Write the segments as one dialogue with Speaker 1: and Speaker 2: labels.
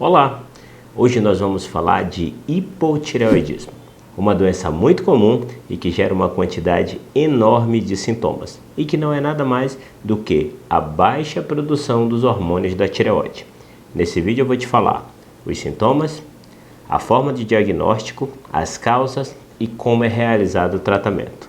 Speaker 1: Olá! Hoje nós vamos falar de hipotireoidismo, uma doença muito comum e que gera uma quantidade enorme de sintomas e que não é nada mais do que a baixa produção dos hormônios da tireoide. Nesse vídeo eu vou te falar os sintomas, a forma de diagnóstico, as causas e como é realizado o tratamento.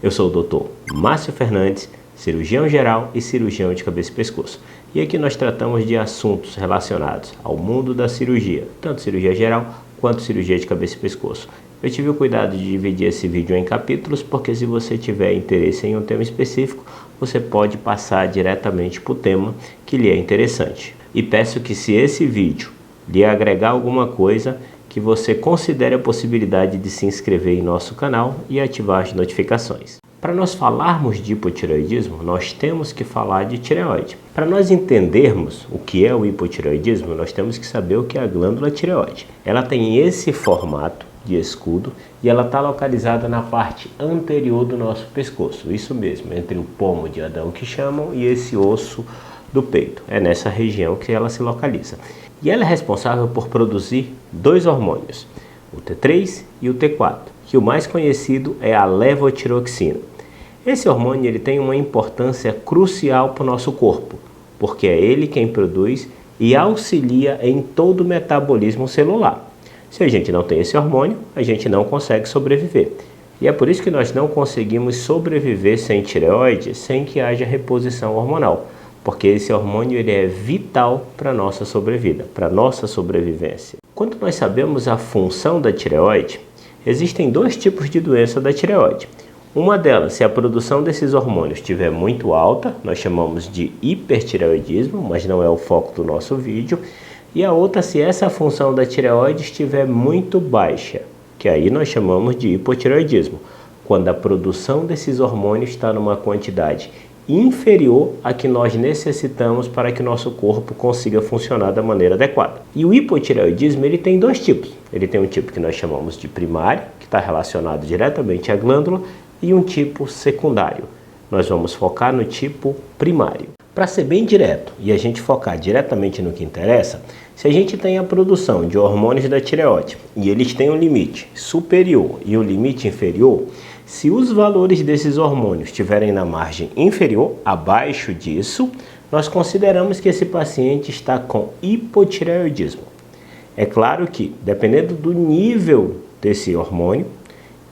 Speaker 1: Eu sou o Dr. Márcio Fernandes, cirurgião geral e cirurgião de cabeça e pescoço. E aqui nós tratamos de assuntos relacionados ao mundo da cirurgia, tanto cirurgia geral quanto cirurgia de cabeça e pescoço. Eu tive o cuidado de dividir esse vídeo em capítulos, porque se você tiver interesse em um tema específico, você pode passar diretamente para o tema que lhe é interessante. E peço que, se esse vídeo lhe agregar alguma coisa, que você considere a possibilidade de se inscrever em nosso canal e ativar as notificações. Para nós falarmos de hipotireoidismo, nós temos que falar de tireoide. Para nós entendermos o que é o hipotireoidismo, nós temos que saber o que é a glândula tireoide. Ela tem esse formato de escudo e ela está localizada na parte anterior do nosso pescoço. Isso mesmo, entre o pomo de Adão que chamam e esse osso do peito. É nessa região que ela se localiza. E ela é responsável por produzir dois hormônios, o T3 e o T4, que o mais conhecido é a levotiroxina. Esse hormônio ele tem uma importância crucial para o nosso corpo, porque é ele quem produz e auxilia em todo o metabolismo celular. Se a gente não tem esse hormônio, a gente não consegue sobreviver. E é por isso que nós não conseguimos sobreviver sem tireoide, sem que haja reposição hormonal, porque esse hormônio ele é vital para a nossa sobrevida, para a nossa sobrevivência. Quando nós sabemos a função da tireoide, existem dois tipos de doença da tireoide. Uma delas, se a produção desses hormônios estiver muito alta, nós chamamos de hipertireoidismo, mas não é o foco do nosso vídeo. E a outra, se essa função da tireoide estiver muito baixa, que aí nós chamamos de hipotireoidismo, quando a produção desses hormônios está numa quantidade inferior à que nós necessitamos para que nosso corpo consiga funcionar da maneira adequada. E o hipotireoidismo ele tem dois tipos. Ele tem um tipo que nós chamamos de primário, que está relacionado diretamente à glândula, e um tipo secundário. Nós vamos focar no tipo primário. Para ser bem direto e a gente focar diretamente no que interessa, se a gente tem a produção de hormônios da tireoide e eles têm um limite superior e um limite inferior, se os valores desses hormônios estiverem na margem inferior, abaixo disso, nós consideramos que esse paciente está com hipotireoidismo. É claro que, dependendo do nível desse hormônio,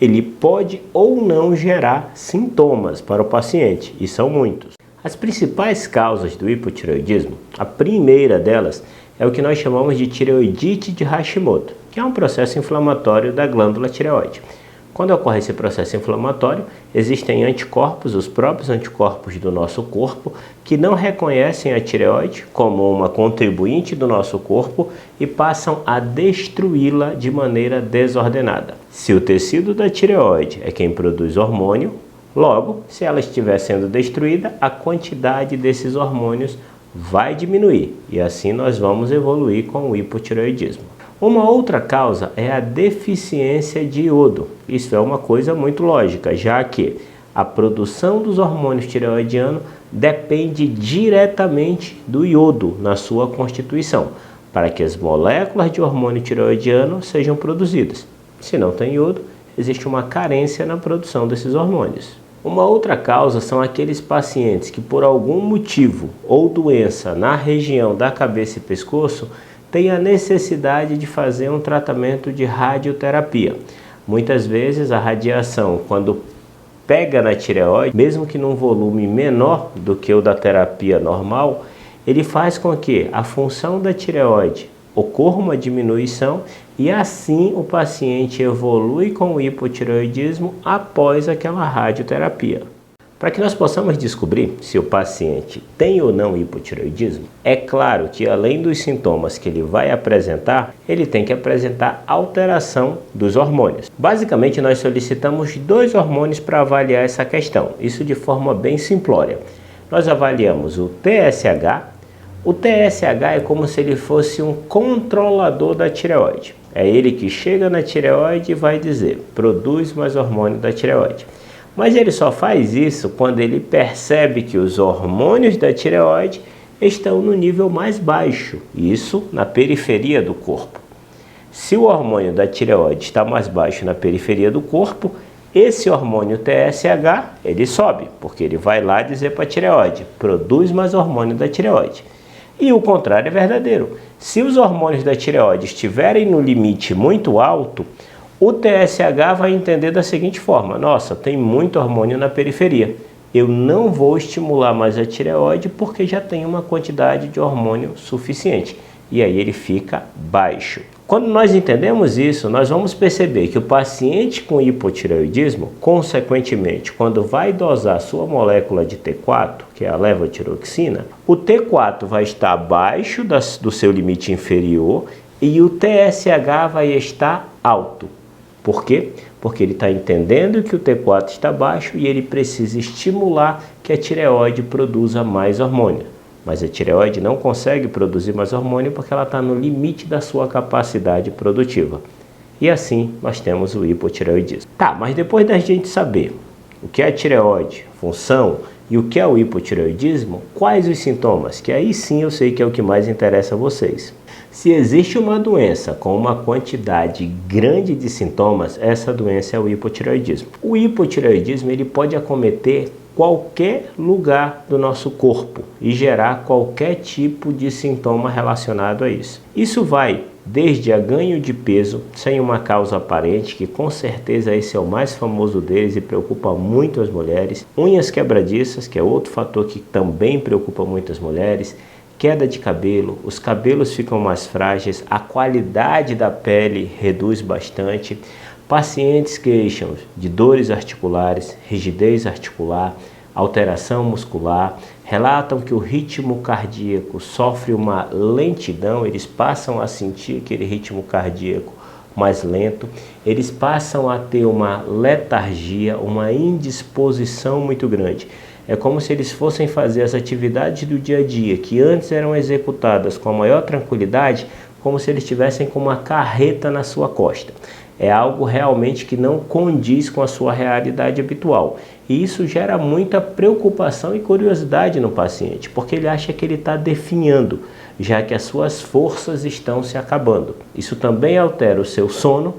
Speaker 1: ele pode ou não gerar sintomas para o paciente, e são muitos. As principais causas do hipotireoidismo, a primeira delas é o que nós chamamos de tireoidite de Hashimoto, que é um processo inflamatório da glândula tireoide. Quando ocorre esse processo inflamatório, existem anticorpos, os próprios anticorpos do nosso corpo, que não reconhecem a tireoide como uma contribuinte do nosso corpo e passam a destruí-la de maneira desordenada. Se o tecido da tireoide é quem produz hormônio, logo, se ela estiver sendo destruída, a quantidade desses hormônios vai diminuir e assim nós vamos evoluir com o hipotireoidismo. Uma outra causa é a deficiência de iodo. Isso é uma coisa muito lógica, já que a produção dos hormônios tireoidianos depende diretamente do iodo na sua constituição, para que as moléculas de hormônio tireoidiano sejam produzidas. Se não tem iodo, existe uma carência na produção desses hormônios. Uma outra causa são aqueles pacientes que por algum motivo ou doença na região da cabeça e pescoço tem a necessidade de fazer um tratamento de radioterapia. Muitas vezes a radiação, quando pega na tireoide, mesmo que num volume menor do que o da terapia normal, ele faz com que a função da tireoide ocorra uma diminuição e assim o paciente evolui com o hipotireoidismo após aquela radioterapia. Para que nós possamos descobrir se o paciente tem ou não hipotireoidismo, é claro que além dos sintomas que ele vai apresentar, ele tem que apresentar alteração dos hormônios. Basicamente, nós solicitamos dois hormônios para avaliar essa questão, isso de forma bem simplória. Nós avaliamos o TSH. O TSH é como se ele fosse um controlador da tireoide. É ele que chega na tireoide e vai dizer, produz mais hormônio da tireoide. Mas ele só faz isso quando ele percebe que os hormônios da tireoide estão no nível mais baixo, isso na periferia do corpo. Se o hormônio da tireoide está mais baixo na periferia do corpo, esse hormônio TSH, ele sobe, porque ele vai lá dizer para a tireoide, produz mais hormônio da tireoide. E o contrário é verdadeiro. Se os hormônios da tireoide estiverem no limite muito alto, o TSH vai entender da seguinte forma: nossa, tem muito hormônio na periferia. Eu não vou estimular mais a tireoide porque já tem uma quantidade de hormônio suficiente. E aí ele fica baixo. Quando nós entendemos isso, nós vamos perceber que o paciente com hipotireoidismo, consequentemente, quando vai dosar sua molécula de T4, que é a levotiroxina, o T4 vai estar abaixo do seu limite inferior e o TSH vai estar alto. Por quê? Porque ele está entendendo que o T4 está baixo e ele precisa estimular que a tireoide produza mais hormônio. Mas a tireoide não consegue produzir mais hormônio porque ela está no limite da sua capacidade produtiva. E assim nós temos o hipotireoidismo. Tá, mas depois da gente saber o que é a tireoide, função e o que é o hipotireoidismo, quais os sintomas? Que aí sim eu sei que é o que mais interessa a vocês. Se existe uma doença com uma quantidade grande de sintomas, essa doença é o hipotireoidismo. O hipotireoidismo ele pode acometer qualquer lugar do nosso corpo e gerar qualquer tipo de sintoma relacionado a isso. Isso vai desde a ganho de peso sem uma causa aparente, que com certeza esse é o mais famoso deles e preocupa muito as mulheres, unhas quebradiças, que é outro fator que também preocupa muitas mulheres, queda de cabelo, os cabelos ficam mais frágeis, a qualidade da pele reduz bastante. Pacientes queixam de dores articulares, rigidez articular, alteração muscular, relatam que o ritmo cardíaco sofre uma lentidão, eles passam a sentir aquele ritmo cardíaco mais lento, eles passam a ter uma letargia, uma indisposição muito grande. É como se eles fossem fazer as atividades do dia a dia, que antes eram executadas com a maior tranquilidade, como se eles estivessem com uma carreta na sua costa. É algo realmente que não condiz com a sua realidade habitual. E isso gera muita preocupação e curiosidade no paciente, porque ele acha que ele está definhando, já que as suas forças estão se acabando. Isso também altera o seu sono,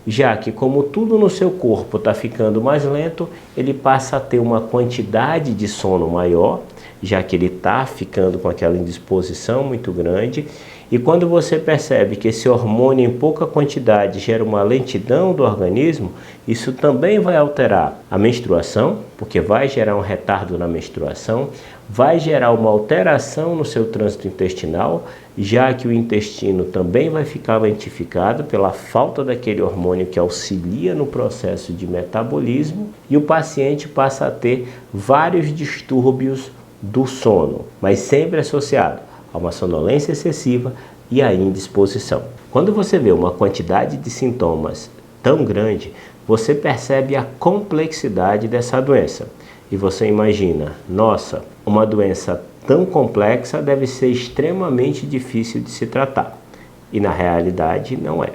Speaker 1: já que como tudo no seu corpo está ficando mais lento, ele passa a ter uma quantidade de sono maior, já que ele está ficando com aquela indisposição muito grande. E quando você percebe que esse hormônio em pouca quantidade gera uma lentidão do organismo, isso também vai alterar a menstruação, porque vai gerar um retardo na menstruação, vai gerar uma alteração no seu trânsito intestinal, já que o intestino também vai ficar lentificado pela falta daquele hormônio que auxilia no processo de metabolismo, e o paciente passa a ter vários distúrbios do sono, mas sempre associado a uma sonolência excessiva e a indisposição. Quando você vê uma quantidade de sintomas tão grande, você percebe a complexidade dessa doença. E você imagina, nossa, uma doença tão complexa deve ser extremamente difícil de se tratar. E na realidade não é.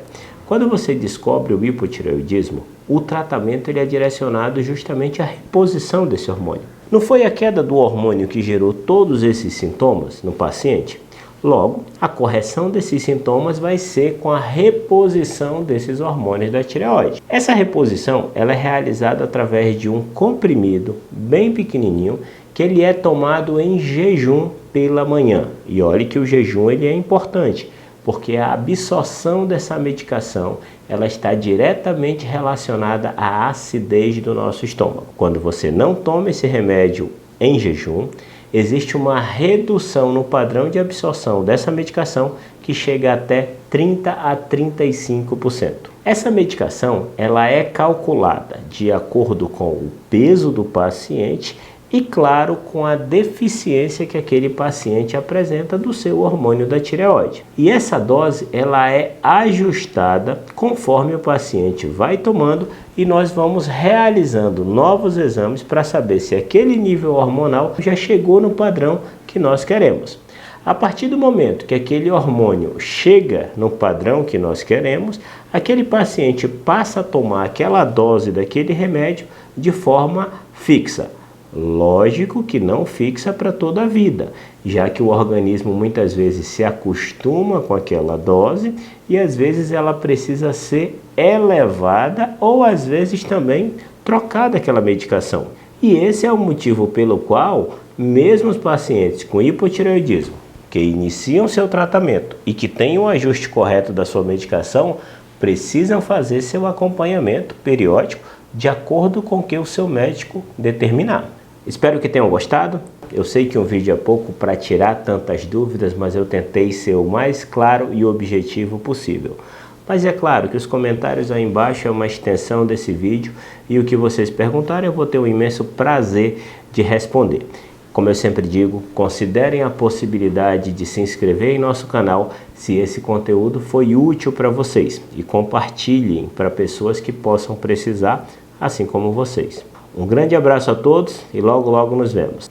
Speaker 1: Quando você descobre o hipotireoidismo, o tratamento ele é direcionado justamente à reposição desse hormônio. Não foi a queda do hormônio que gerou todos esses sintomas no paciente? Logo, a correção desses sintomas vai ser com a reposição desses hormônios da tireoide. Essa reposição ela é realizada através de um comprimido bem pequenininho que ele é tomado em jejum pela manhã. E olhe que o jejum ele é importante, porque a absorção dessa medicação ela está diretamente relacionada à acidez do nosso estômago. Quando você não toma esse remédio em jejum, existe uma redução no padrão de absorção dessa medicação que chega até 30 a 35%. Essa medicação ela é calculada de acordo com o peso do paciente e, claro, com a deficiência que aquele paciente apresenta do seu hormônio da tireoide. E essa dose ela é ajustada conforme o paciente vai tomando e nós vamos realizando novos exames para saber se aquele nível hormonal já chegou no padrão que nós queremos. A partir do momento que aquele hormônio chega no padrão que nós queremos, aquele paciente passa a tomar aquela dose daquele remédio de forma fixa. Lógico que não fixa para toda a vida, já que o organismo muitas vezes se acostuma com aquela dose e às vezes ela precisa ser elevada ou às vezes também trocada aquela medicação. E esse é o motivo pelo qual mesmo os pacientes com hipotireoidismo que iniciam seu tratamento e que têm o ajuste correto da sua medicação precisam fazer seu acompanhamento periódico de acordo com o que o seu médico determinar. Espero que tenham gostado. Eu sei que um vídeo é pouco para tirar tantas dúvidas, mas eu tentei ser o mais claro e objetivo possível. Mas é claro que os comentários aí embaixo é uma extensão desse vídeo e o que vocês perguntarem eu vou ter o imenso prazer de responder. Como eu sempre digo, considerem a possibilidade de se inscrever em nosso canal se esse conteúdo foi útil para vocês e compartilhem para pessoas que possam precisar, assim como vocês. Um grande abraço a todos e logo logo nos vemos.